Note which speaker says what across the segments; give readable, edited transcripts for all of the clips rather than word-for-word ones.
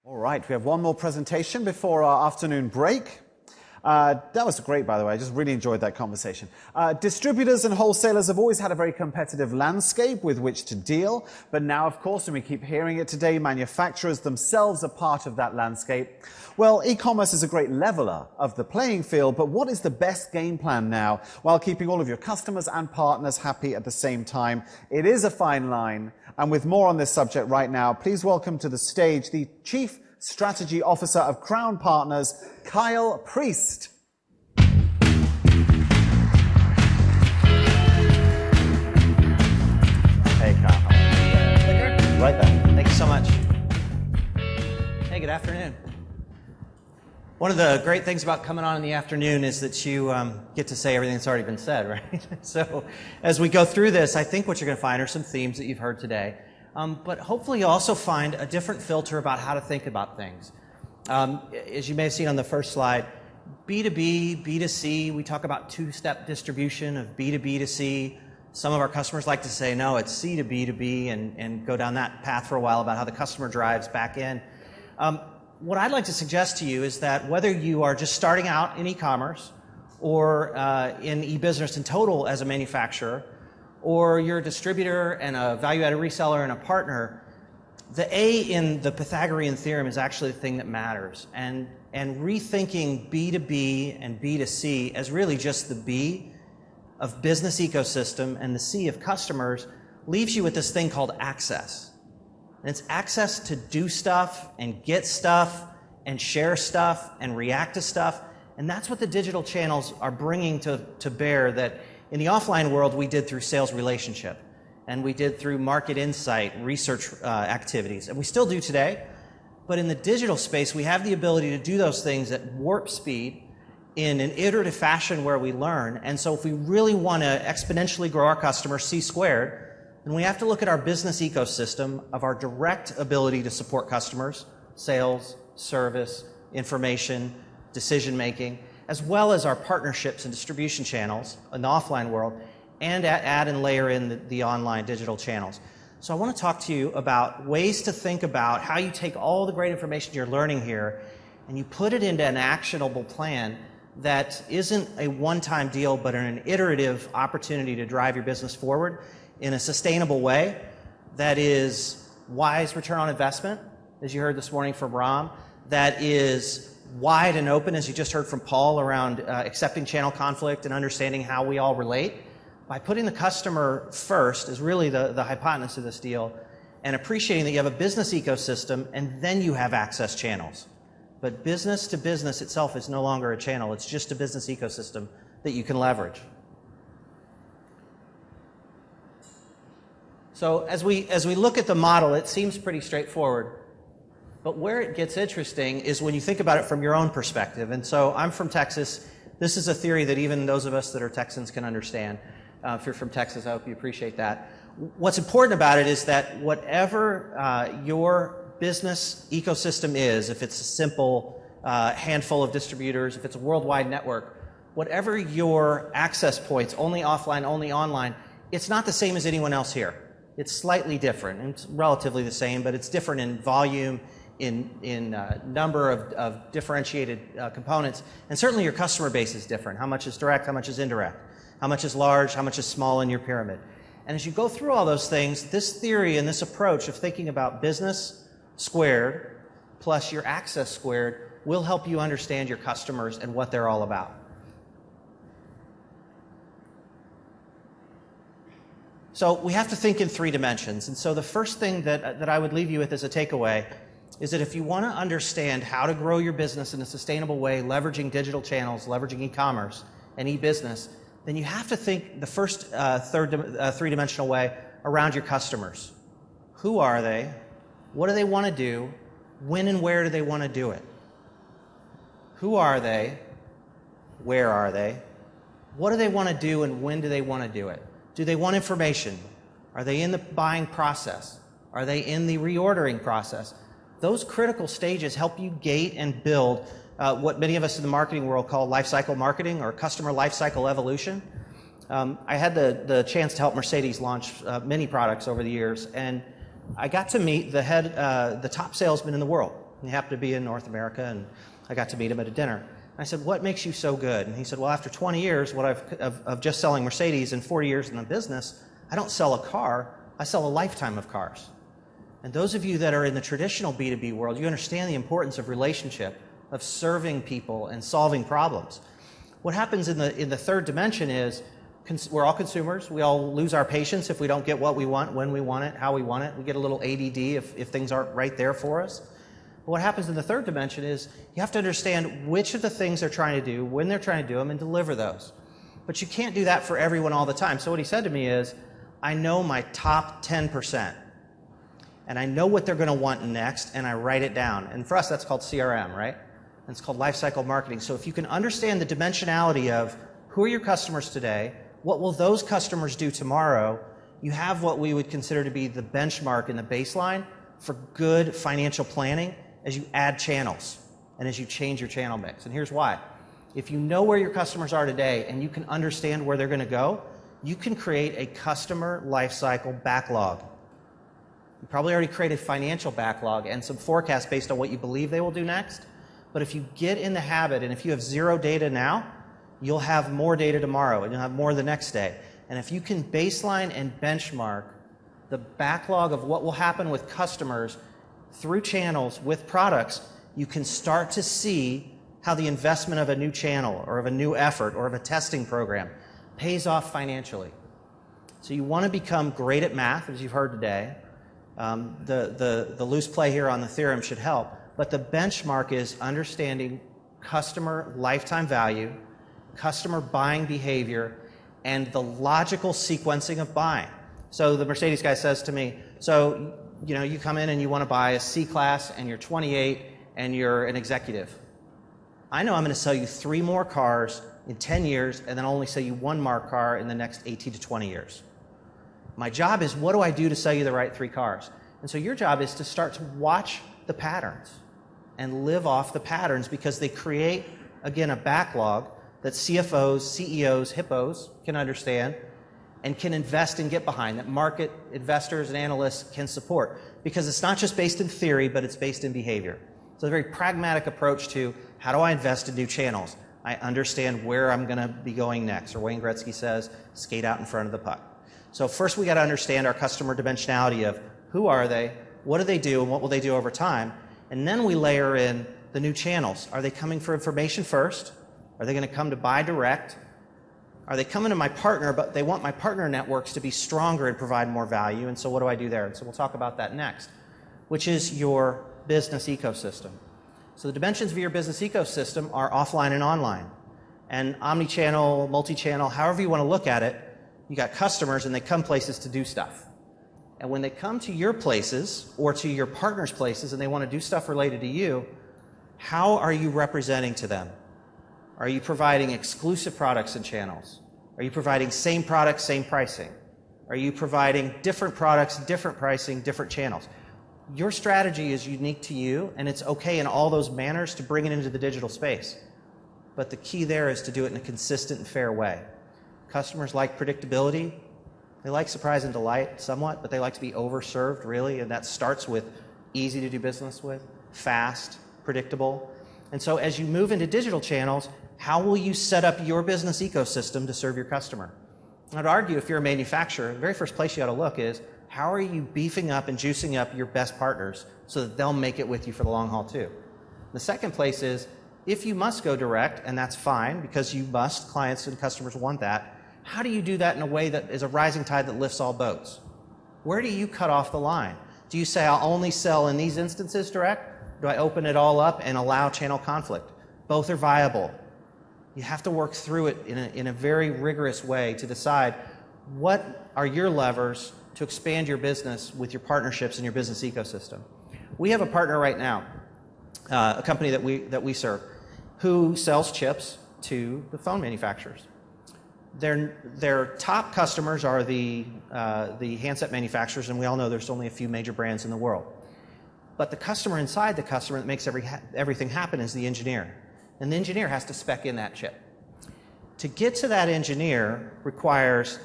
Speaker 1: All right, we have one more presentation before our afternoon break. That was great, by the way. I just really enjoyed that conversation. Distributors and wholesalers have always had a very competitive landscape with which to deal, but now, of course, and we keep hearing it today, manufacturers themselves are part of that landscape. Well, e-commerce is a great leveler of the playing field, but what is the best game plan now while keeping all of your customers and partners happy at the same time? It is a fine line, and with more on this subject right now, please welcome to the stage the Chief Strategy Officer of Crown Partners, Kyle Priest.
Speaker 2: Hey,
Speaker 1: Kyle. Right there.
Speaker 2: thank you so much. Hey, good afternoon. One of the great things about coming on in the afternoon is that you get to say everything that's already been said, right? So as we go through this, I think what you're going to find are some themes that you've heard today. But hopefully you'll also find a different filter about how to think about things. As you may have seen on the first slide, B2B, B2C, we talk about two-step distribution of B2B to C. Some of our customers like to say, no, it's C to B2B, and go down that path for a while about how the customer drives back in. What I'd like to suggest to you is that whether you are just starting out in e-commerce or in e-business in total as a manufacturer, or you're a distributor and a value-added reseller and a partner, the A in the Pythagorean theorem is actually the thing that matters. And rethinking B2B and B2C as really just the B of business ecosystem and the C of customers leaves you with this thing called access. And it's access to do stuff and get stuff and share stuff and react to stuff. And that's what the digital channels are bringing to bear that in the offline world we did through sales relationship, and we did through market insight, research activities, and we still do today. But in the digital space, we have the ability to do those things at warp speed in an iterative fashion where we learn. And so if we really want to exponentially grow our customers, C squared, then we have to look at our business ecosystem of our direct ability to support customers, sales, service, information, decision-making, as well as our partnerships and distribution channels in the offline world, and add and layer in the online digital channels. So I want to talk to you about ways to think about how you take all the great information you're learning here and you put it into an actionable plan that isn't a one-time deal, but an iterative opportunity to drive your business forward in a sustainable way that is wise return on investment, as you heard this morning from Ram, that is wide and open, as you just heard from Paul, around accepting channel conflict and understanding how we all relate. By putting the customer first is really the hypotenuse of this deal, and appreciating that you have a business ecosystem and then you have access channels. But business to business itself is no longer a channel, it's just a business ecosystem that you can leverage. So as we look at the model, it seems pretty straightforward. But where it gets interesting is when you think about it from your own perspective. And so I'm from Texas. This is a theory that even those of us that are Texans can understand. If you're from Texas, I hope you appreciate that. What's important about it is that whatever your business ecosystem is, if it's a simple handful of distributors, if it's a worldwide network, whatever your access points, only offline, only online, it's not the same as anyone else here. It's slightly different. And it's relatively the same, but it's different in volume, in number of differentiated components, and certainly your customer base is different. How much is direct, how much is indirect, how much is large, how much is small in your pyramid. And as you go through all those things, this theory and this approach of thinking about business squared plus your access squared will help you understand your customers and what they're all about. So we have to think in three dimensions. And so the first thing that I would leave you with as a takeaway is that if you want to understand how to grow your business in a sustainable way, leveraging digital channels, leveraging e-commerce and e-business, then you have to think the first three-dimensional way around your customers. Who are they? What do they want to do? When and where do they want to do it? Who are they? Where are they? What do they want to do and when do they want to do it? Do they want information? Are they in the buying process? Are they in the reordering process? Those critical stages help you gate and build what many of us in the marketing world call lifecycle marketing or customer lifecycle evolution. I had the chance to help Mercedes launch many products over the years, and I got to meet the top salesman in the world. He happened to be in North America, and I got to meet him at a dinner. And I said, what makes you so good? And he said, well, after 20 years of just selling Mercedes and 40 years in the business, I don't sell a car, I sell a lifetime of cars. And those of you that are in the traditional B2B world, you understand the importance of relationship, of serving people and solving problems. What happens in the third dimension is we're all consumers. We all lose our patience if we don't get what we want, when we want it, how we want it. We get a little ADD if things aren't right there for us. But what happens in the third dimension is you have to understand which of the things they're trying to do, when they're trying to do them, and deliver those. But you can't do that for everyone all the time. So what he said to me is, I know my top 10%. And I know what they're going to want next, and I write it down. And for us, that's called CRM, right? And it's called lifecycle marketing. So if you can understand the dimensionality of who are your customers today, what will those customers do tomorrow, you have what we would consider to be the benchmark and the baseline for good financial planning as you add channels and as you change your channel mix. And here's why. If you know where your customers are today and you can understand where they're going to go, you can create a customer lifecycle backlog. You probably already created financial backlog and some forecasts based on what you believe they will do next. But if you get in the habit, and if you have zero data now, you'll have more data tomorrow, and you'll have more the next day. And if you can baseline and benchmark the backlog of what will happen with customers through channels with products, you can start to see how the investment of a new channel or of a new effort or of a testing program pays off financially. So you want to become great at math, as you've heard today. The loose play here on the theorem should help, but the benchmark is understanding customer lifetime value, customer buying behavior, and the logical sequencing of buying. So the Mercedes guy says to me, so you come in and you want to buy a C-Class and you're 28 and you're an executive. I know I'm going to sell you 3 more cars in 10 years and then only sell you 1 more car in the next 18 to 20 years. My job is, what do I do to sell you the right 3 cars? And so your job is to start to watch the patterns and live off the patterns, because they create, again, a backlog that CFOs, CEOs, HIPPOs can understand and can invest and get behind, that market investors and analysts can support. Because it's not just based in theory, but it's based in behavior. So a very pragmatic approach to, how do I invest in new channels? I understand where I'm going to be going next. Or Wayne Gretzky says, skate out in front of the puck. So first we got to understand our customer dimensionality of who are they, what do they do, and what will they do over time. And then we layer in the new channels. Are they coming for information first? Are they going to come to buy direct? Are they coming to my partner, but they want my partner networks to be stronger and provide more value? And so what do I do there? And so we'll talk about that next, which is your business ecosystem. So the dimensions of your business ecosystem are offline and online. And omni-channel, multi-channel, however you want to look at it, you got customers and they come places to do stuff. And when they come to your places or to your partner's places and they want to do stuff related to you, how are you representing to them? Are you providing exclusive products and channels? Are you providing same products, same pricing? Are you providing different products, different pricing, different channels? Your strategy is unique to you, and it's okay in all those manners to bring it into the digital space. But the key there is to do it in a consistent and fair way. Customers like predictability. They like surprise and delight somewhat, but they like to be overserved, really, and that starts with easy to do business with, fast, predictable. And so as you move into digital channels, how will you set up your business ecosystem to serve your customer? I'd argue if you're a manufacturer, the very first place you ought to look is, how are you beefing up and juicing up your best partners so that they'll make it with you for the long haul too? The second place is, if you must go direct, and that's fine because you must, clients and customers want that, how do you do that in a way that is a rising tide that lifts all boats? Where do you cut off the line? Do you say, I'll only sell in these instances direct? Do I open it all up and allow channel conflict? Both are viable. You have to work through it in a very rigorous way to decide what are your levers to expand your business with your partnerships and your business ecosystem. We have a partner right now, a company that we serve, who sells chips to the phone manufacturers. Their top customers are the handset manufacturers, and we all know there's only a few major brands in the world. But the customer inside the customer that makes everything happen is the engineer. And the engineer has to spec in that chip. To get to that engineer requires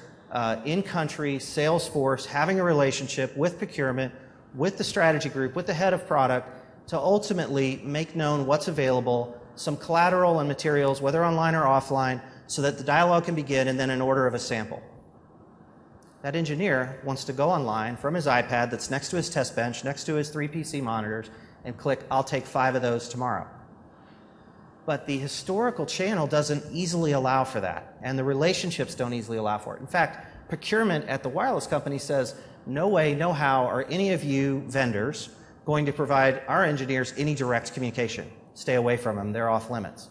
Speaker 2: in-country sales force having a relationship with procurement, with the strategy group, with the head of product to ultimately make known what's available, some collateral and materials, whether online or offline, so that the dialogue can begin, and then an order of a sample. That engineer wants to go online from his iPad that's next to his test bench, next to his 3 PC monitors, and click, I'll take 5 of those tomorrow. But the historical channel doesn't easily allow for that, and the relationships don't easily allow for it. In fact, procurement at the wireless company says, no way, no how are any of you vendors going to provide our engineers any direct communication. Stay away from them, they're off limits.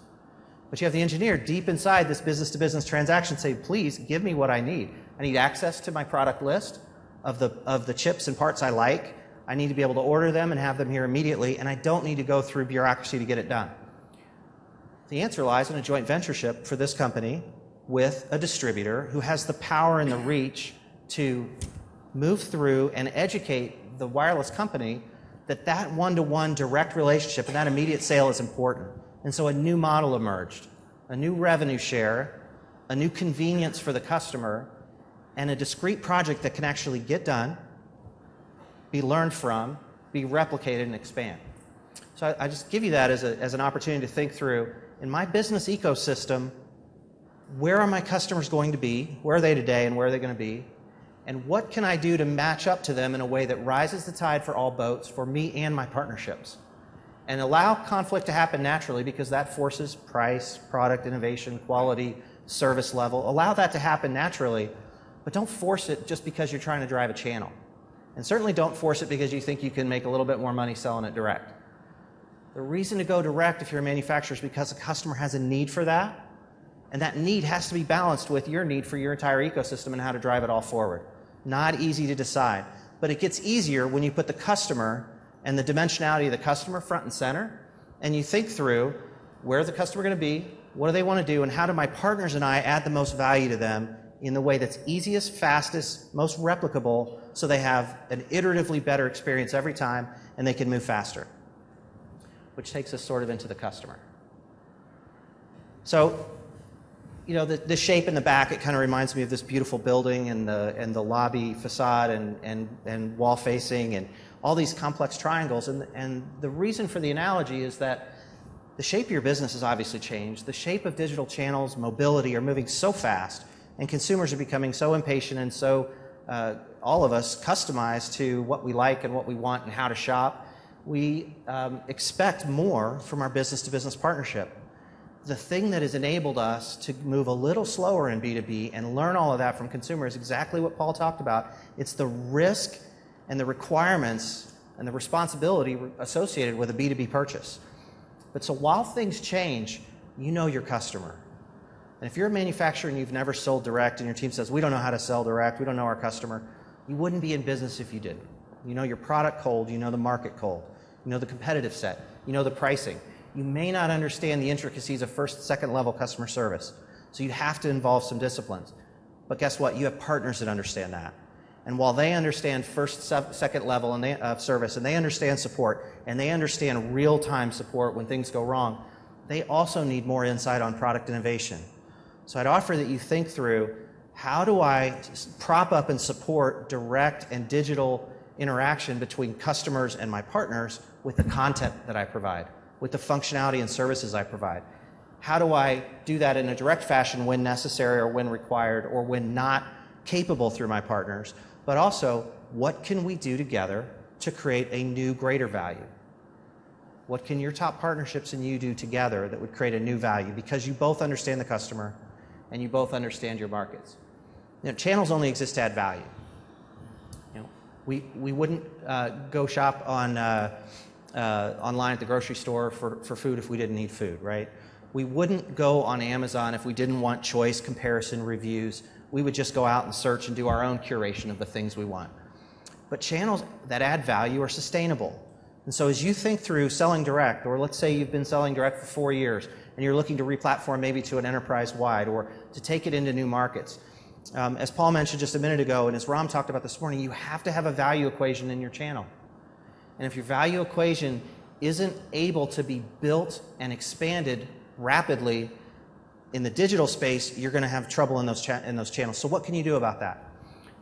Speaker 2: But you have the engineer deep inside this business-to-business transaction say, please give me what I need. I need access to my product list of the chips and parts I like. I need to be able to order them and have them here immediately, and I don't need to go through bureaucracy to get it done. The answer lies in a joint ventureship for this company with a distributor who has the power and the reach to move through and educate the wireless company that one-to-one direct relationship and that immediate sale is important. And so a new model emerged, a new revenue share, a new convenience for the customer, and a discrete project that can actually get done, be learned from, be replicated, and expand. So I just give you that as an opportunity to think through, in my business ecosystem, where are my customers going to be? Where are they today and where are they going to be? And what can I do to match up to them in a way that rises the tide for all boats, for me and my partnerships? And allow conflict to happen naturally, because that forces price, product innovation, quality, service level. Allow that to happen naturally, but don't force it just because you're trying to drive a channel. And certainly don't force it because you think you can make a little bit more money selling it direct. The reason to go direct if you're a manufacturer is because the customer has a need for that, and that need has to be balanced with your need for your entire ecosystem and how to drive it all forward. Not easy to decide, but it gets easier when you put the customer and the dimensionality of the customer front and center, and you think through, where's the customer going to be, what do they want to do, and how do my partners and I add the most value to them in the way that's easiest, fastest, most replicable, so they have an iteratively better experience every time and they can move faster. Which takes us sort of into the customer. So, you know, the shape in the back, it kind of reminds me of this beautiful building and the lobby facade and wall facing and all these complex triangles. And the reason for the analogy is that the shape of your business has obviously changed. The shape of digital channels, mobility are moving so fast, and consumers are becoming so impatient and so, all of us, customized to what we like and what we want and how to shop. We expect more from our business-to-business partnership. The thing that has enabled us to move a little slower in B2B and learn all of that from consumers is exactly what Paul talked about. It's the risk and the requirements and the responsibility associated with a B2B purchase. But so while things change, you know your customer. And if you're a manufacturer and you've never sold direct and your team says, we don't know how to sell direct, we don't know our customer, you wouldn't be in business if you didn't. You know your product cold, you know the market cold, you know the competitive set, you know the pricing. You may not understand the intricacies of first, second level customer service. So you have to involve some disciplines. But guess what? You have partners that understand that. And while they understand first, second level of service, and they understand support, and they understand real-time support when things go wrong, they also need more insight on product innovation. So I'd offer that you think through, how do I prop up and support direct and digital interaction between customers and my partners with the content that I provide, with the functionality and services I provide? How do I do that in a direct fashion when necessary or when required or when not capable through my partners? But also, what can we do together to create a new, greater value? What can your top partnerships and you do together that would create a new value? Because you both understand the customer and you both understand your markets. You know, channels only exist to add value. You know, we wouldn't go shop on online at the grocery store for food if we didn't need food, right? We wouldn't go on Amazon if we didn't want choice, comparison, reviews. We would just go out and search and do our own curation of the things we want. But channels that add value are sustainable. And so as you think through selling direct, or let's say you've been selling direct for 4 years and you're looking to replatform maybe to an enterprise-wide or to take it into new markets. As Paul mentioned just a minute ago, and as Ram talked about this morning, you have to have a value equation in your channel. And if your value equation isn't able to be built and expanded rapidly in the digital space, you're going to have trouble in those channels. So what can you do about that?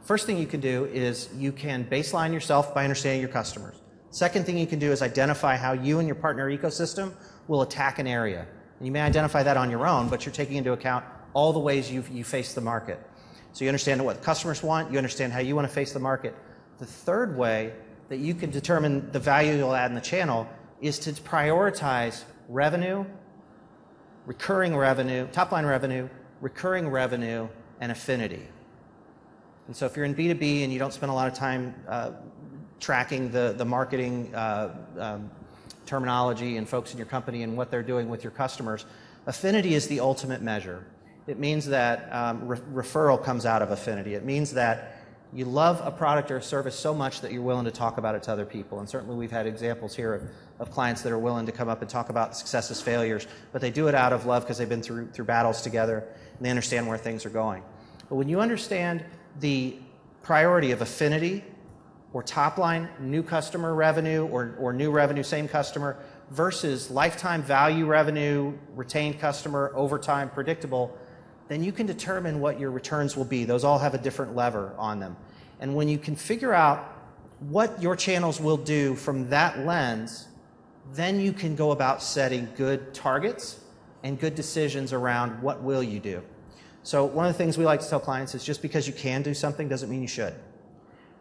Speaker 2: First thing you can do is you can baseline yourself by understanding your customers. Second thing you can do is identify how you and your partner ecosystem will attack an area. And you may identify that on your own, but you're taking into account all the ways you face the market. So you understand what customers want, you understand how you want to face the market. The third way that you can determine the value you'll add in the channel is to prioritize revenue, recurring revenue, top-line revenue, recurring revenue, and affinity. And so if you're in B2B and you don't spend a lot of time tracking the marketing terminology and folks in your company and what they're doing with your customers, affinity is the ultimate measure. It means that referral comes out of affinity. It means that you love a product or a service so much that you're willing to talk about it to other people. And certainly we've had examples here of clients that are willing to come up and talk about successes, failures, but they do it out of love because they've been through battles together and they understand where things are going. But when you understand the priority of affinity or top line, new customer revenue or new revenue, same customer, versus lifetime value revenue, retained customer, over time, predictable, then you can determine what your returns will be. Those all have a different lever on them. And when you can figure out what your channels will do from that lens, then you can go about setting good targets and good decisions around what will you do. So one of the things we like to tell clients is just because you can do something doesn't mean you should.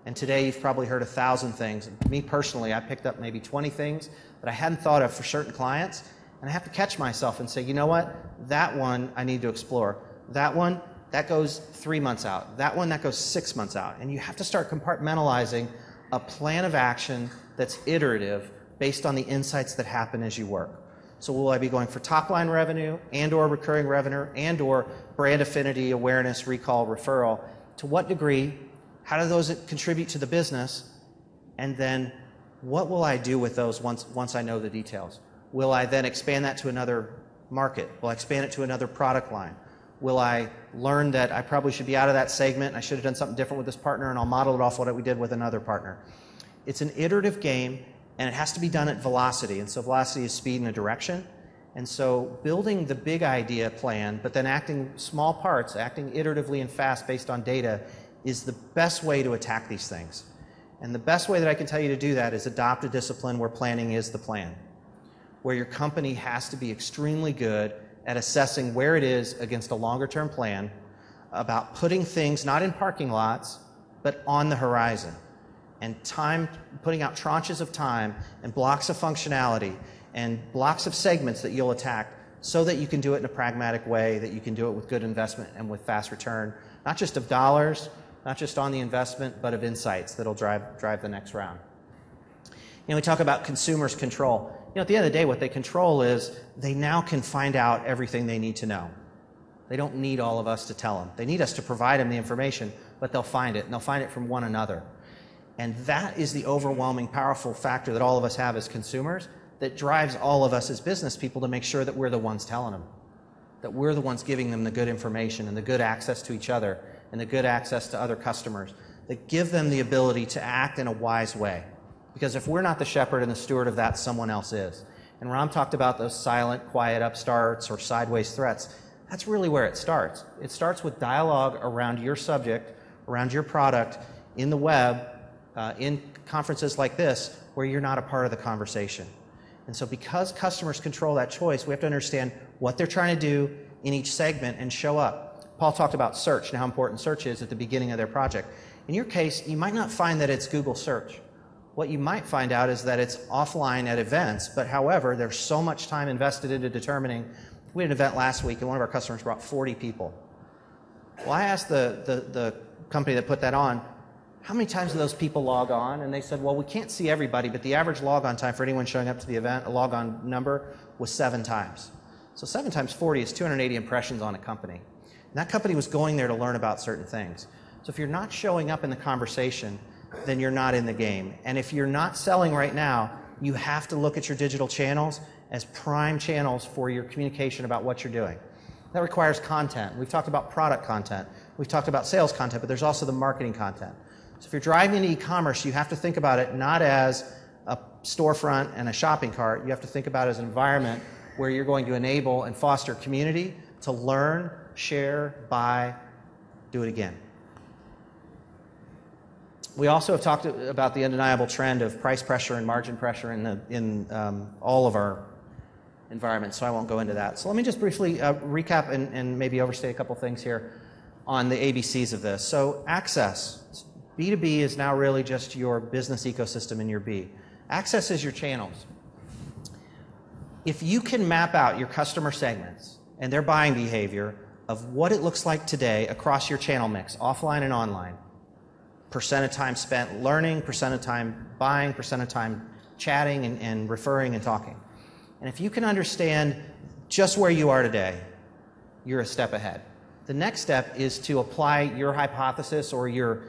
Speaker 2: And today you've probably heard 1,000 things. Me personally, I picked up maybe 20 things that I hadn't thought of for certain clients, and I have to catch myself and say, you know what, that one I need to explore. That one, that goes 3 months out. That one, that goes 6 months out. And you have to start compartmentalizing a plan of action that's iterative based on the insights that happen as you work. So will I be going for top line revenue and or recurring revenue and or brand affinity, awareness, recall, referral? To what degree? How do those contribute to the business? And then what will I do with those once I know the details? Will I then expand that to another market? Will I expand it to another product line? Will I learn that I probably should be out of that segment and I should have done something different with this partner and I'll model it off what we did with another partner? It's an iterative game and it has to be done at velocity. And so velocity is speed and a direction. And so building the big idea plan, but then acting small parts, acting iteratively and fast based on data is the best way to attack these things. And the best way that I can tell you to do that is adopt a discipline where planning is the plan, where your company has to be extremely good at assessing where it is against a longer term plan, about putting things not in parking lots, but on the horizon. And time, putting out tranches of time and blocks of functionality and blocks of segments that you'll attack so that you can do it in a pragmatic way, that you can do it with good investment and with fast return, not just of dollars, not just on the investment, but of insights that'll drive the next round. You know, we talk about consumers' control. You know, at the end of the day, what they control is they now can find out everything they need to know. They don't need all of us to tell them. They need us to provide them the information, but they'll find it, and they'll find it from one another. And that is the overwhelming, powerful factor that all of us have as consumers that drives all of us as business people to make sure that we're the ones telling them, that we're the ones giving them the good information and the good access to each other and the good access to other customers, that give them the ability to act in a wise way. Because if we're not the shepherd and the steward of that, someone else is. And Ram talked about those silent, quiet upstarts or sideways threats. That's really where it starts. It starts with dialogue around your subject, around your product, in the web, in conferences like this, where you're not a part of the conversation. And so because customers control that choice, we have to understand what they're trying to do in each segment and show up. Paul talked about search and how important search is at the beginning of their project. In your case, you might not find that it's Google search. What you might find out is that it's offline at events, but however, there's so much time invested into determining. We had an event last week and one of our customers brought 40 people. Well, I asked the company that put that on, how many times do those people log on? And they said, well, we can't see everybody, but the average logon time for anyone showing up to the event, a logon number, was 7 times. So 7 times 40 is 280 impressions on a company. And that company was going there to learn about certain things. So if you're not showing up in the conversation, then you're not in the game. And if you're not selling right now, you have to look at your digital channels as prime channels for your communication about what you're doing. That requires content. We've talked about product content. We've talked about sales content, but there's also the marketing content. So if you're driving into e-commerce, you have to think about it not as a storefront and a shopping cart. You have to think about it as an environment where you're going to enable and foster community to learn, share, buy, do it again. We also have talked about the undeniable trend of price pressure and margin pressure in all of our environments, so I won't go into that. So let me just briefly recap and maybe overstate a couple things here on the ABCs of this. So access. B2B is now really just your business ecosystem in your B. Access is your channels. If you can map out your customer segments and their buying behavior of what it looks like today across your channel mix, offline and online, percent of time spent learning, percent of time buying, percent of time chatting and referring and talking. And if you can understand just where you are today, you're a step ahead. The next step is to apply your hypothesis or your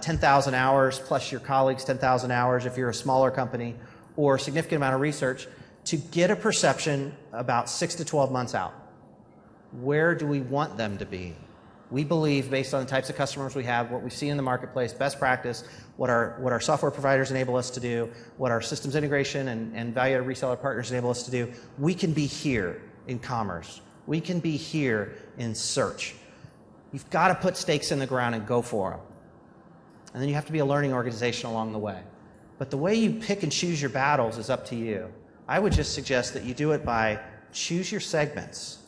Speaker 2: 10,000 hours plus your colleagues' 10,000 hours if you're a smaller company, or a significant amount of research to get a perception about 6 to 12 months out. Where do we want them to be? We believe, based on the types of customers we have, what we see in the marketplace, best practice, what our software providers enable us to do, what our systems integration and value-added reseller partners enable us to do, we can be here in commerce. We can be here in search. You've got to put stakes in the ground and go for them. And then you have to be a learning organization along the way. But the way you pick and choose your battles is up to you. I would just suggest that you do it by choose your segments,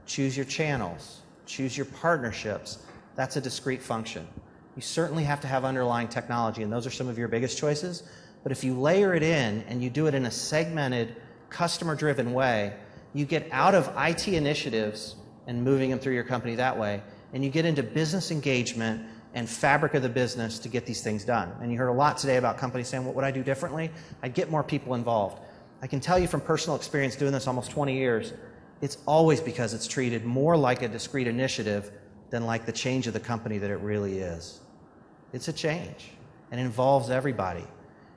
Speaker 2: choose your channels, choose your partnerships. That's a discrete function. You certainly have to have underlying technology, and those are some of your biggest choices. But if you layer it in and you do it in a segmented, customer-driven way, you get out of IT initiatives and moving them through your company that way, and you get into business engagement and fabric of the business to get these things done. And you heard a lot today about companies saying, what would I do differently? I'd get more people involved. I can tell you from personal experience doing this almost 20 years, it's always because it's treated more like a discrete initiative than like the change of the company that it really is. It's a change, and it involves everybody.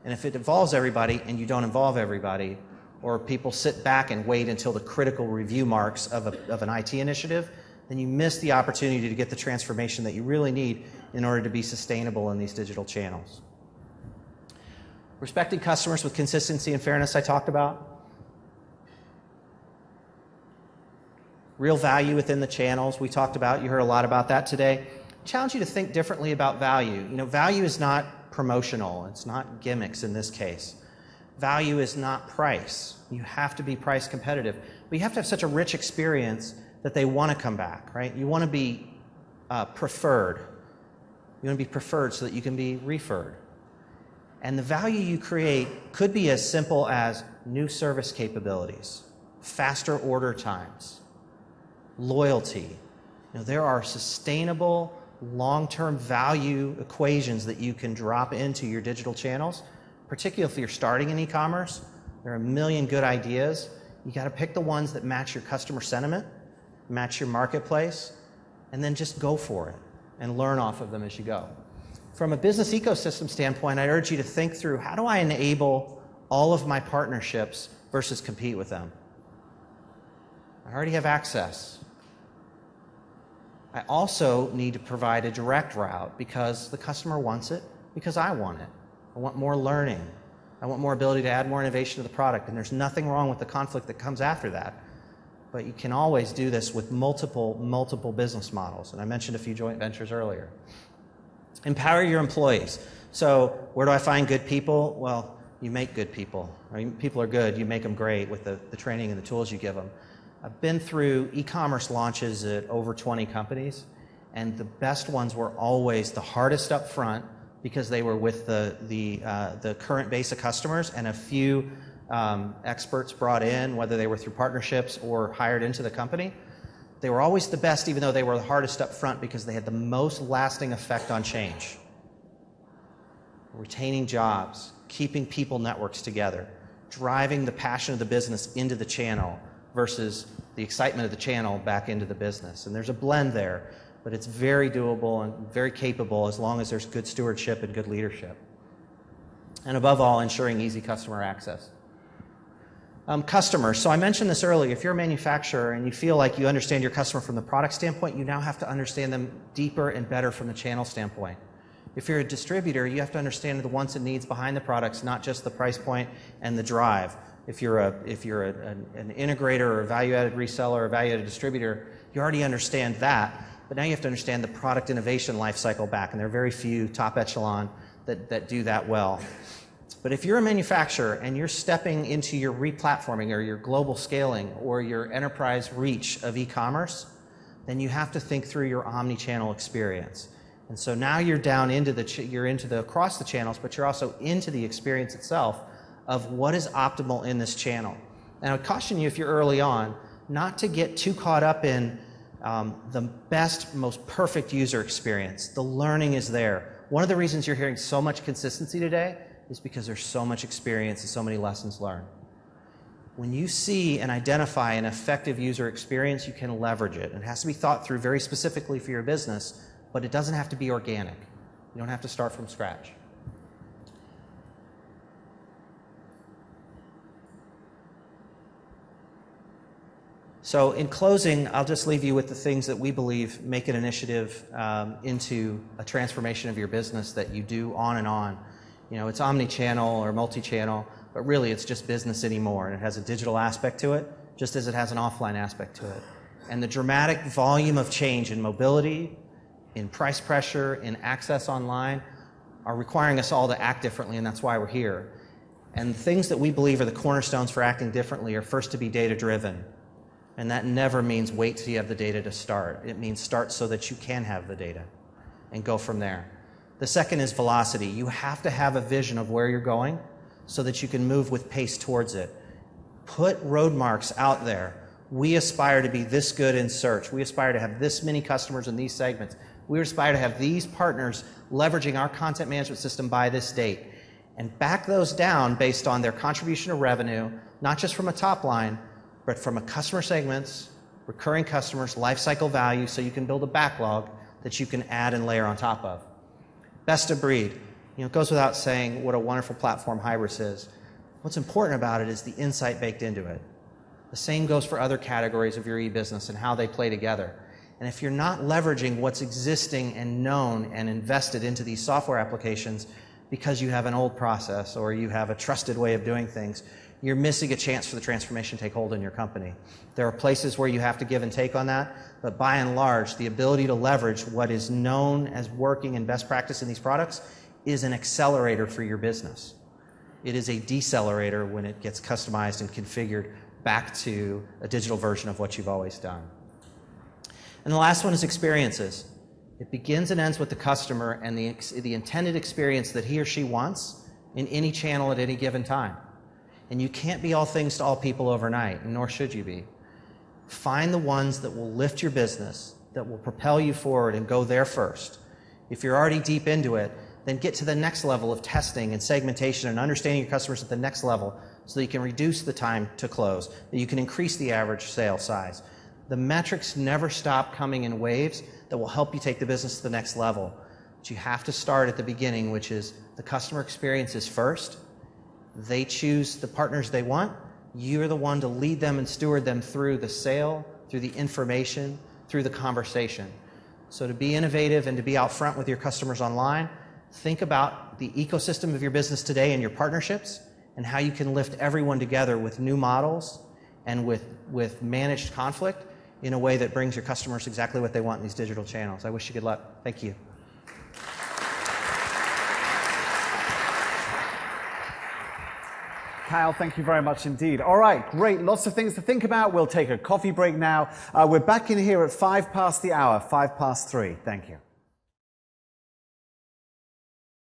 Speaker 2: And if it involves everybody and you don't involve everybody, or people sit back and wait until the critical review marks of an IT initiative, then you miss the opportunity to get the transformation that you really need in order to be sustainable in these digital channels. Respecting customers with consistency and fairness I talked about. Real value within the channels we talked about. You heard a lot about that today. I challenge you to think differently about value. You know, value is not promotional. It's not gimmicks in this case. Value is not price. You have to be price competitive. But you have to have such a rich experience that they want to come back, right? You want to be preferred. You want to be preferred so that you can be referred. And the value you create could be as simple as new service capabilities, faster order times, loyalty. You know, there are sustainable, long-term value equations that you can drop into your digital channels, particularly if you're starting in e-commerce. There are a million good ideas. You got to pick the ones that match your customer sentiment, match your marketplace, and then just go for it and learn off of them as you go. From a business ecosystem standpoint, I urge you to think through, how do I enable all of my partnerships versus compete with them? I already have access. I also need to provide a direct route because the customer wants it, because I want it. I want more learning. I want more ability to add more innovation to the product, and there's nothing wrong with the conflict that comes after that. But you can always do this with multiple business models, and I mentioned a few joint ventures earlier. Empower your employees. So where do I find good people? Well, you make good people. Right? People are good. You make them great with the training and the tools you give them. I've been through e-commerce launches at over 20 companies, and the best ones were always the hardest up front because they were with the current base of customers and a few experts brought in, whether they were through partnerships or hired into the company. They were always the best, even though they were the hardest up front, because they had the most lasting effect on change. Retaining jobs, keeping people networks together, driving the passion of the business into the channel versus the excitement of the channel back into the business. And there's a blend there, but it's very doable and very capable as long as there's good stewardship and good leadership. And above all, ensuring easy customer access. Customers. So I mentioned this earlier. If you're a manufacturer and you feel like you understand your customer from the product standpoint, you now have to understand them deeper and better from the channel standpoint. If you're a distributor, you have to understand the wants and needs behind the products, not just the price point and the drive. If you're an integrator or a value-added reseller or a value-added distributor, you already understand that. But now you have to understand the product innovation life cycle back, and there are very few top echelon that do that well. But if you're a manufacturer and you're stepping into your replatforming or your global scaling or your enterprise reach of e-commerce, then you have to think through your omni-channel experience. And so now you're down into across the channels, but you're also into the experience itself of what is optimal in this channel. And I would caution you, if you're early on, not to get too caught up in the best, most perfect user experience. The learning is there. One of the reasons you're hearing so much consistency today is because there's so much experience and so many lessons learned. When you see and identify an effective user experience, you can leverage it. It has to be thought through very specifically for your business, but it doesn't have to be organic. You don't have to start from scratch. So in closing, I'll just leave you with the things that we believe make an initiative into a transformation of your business that you do on and on. You know, it's omni-channel or multi-channel, but really it's just business anymore. And it has a digital aspect to it, just as it has an offline aspect to it. And the dramatic volume of change in mobility, in price pressure, in access online, are requiring us all to act differently, and that's why we're here. And the things that we believe are the cornerstones for acting differently are first to be data-driven. And that never means wait till you have the data to start. It means start so that you can have the data and go from there. The second is velocity. You have to have a vision of where you're going so that you can move with pace towards it. Put road marks out there. We aspire to be this good in search. We aspire to have this many customers in these segments. We aspire to have these partners leveraging our content management system by this date. And back those down based on their contribution to revenue, not just from a top line, but from a customer segments, recurring customers, lifecycle value, so you can build a backlog that you can add and layer on top of. Best of breed. You know, it goes without saying what a wonderful platform Hybris is. What's important about it is the insight baked into it. The same goes for other categories of your e-business and how they play together. And if you're not leveraging what's existing and known and invested into these software applications because you have an old process or you have a trusted way of doing things, you're missing a chance for the transformation to take hold in your company. There are places where you have to give and take on that, but by and large, the ability to leverage what is known as working and best practice in these products is an accelerator for your business. It is a decelerator when it gets customized and configured back to a digital version of what you've always done. And the last one is experiences. It begins and ends with the customer and the intended experience that he or she wants in any channel at any given time. And you can't be all things to all people overnight, nor should you be. Find the ones that will lift your business, that will propel you forward and go there first. If you're already deep into it, then get to the next level of testing and segmentation and understanding your customers at the next level so that you can reduce the time to close, that you can increase the average sale size. The metrics never stop coming in waves that will help you take the business to the next level. But you have to start at the beginning, which is the customer experience is first. They choose the partners they want. You're the one to lead them and steward them through the sale, through the information, through the conversation. So to be innovative and to be out front with your customers online, think about the ecosystem of your business today and your partnerships and how you can lift everyone together with new models and with managed conflict in a way that brings your customers exactly what they want in these digital channels. I wish you good luck. Thank you.
Speaker 1: Kyle, thank you very much indeed. All right, great. Lots of things to think about. We'll take a coffee break now. We're back in here at 3:05. Thank you.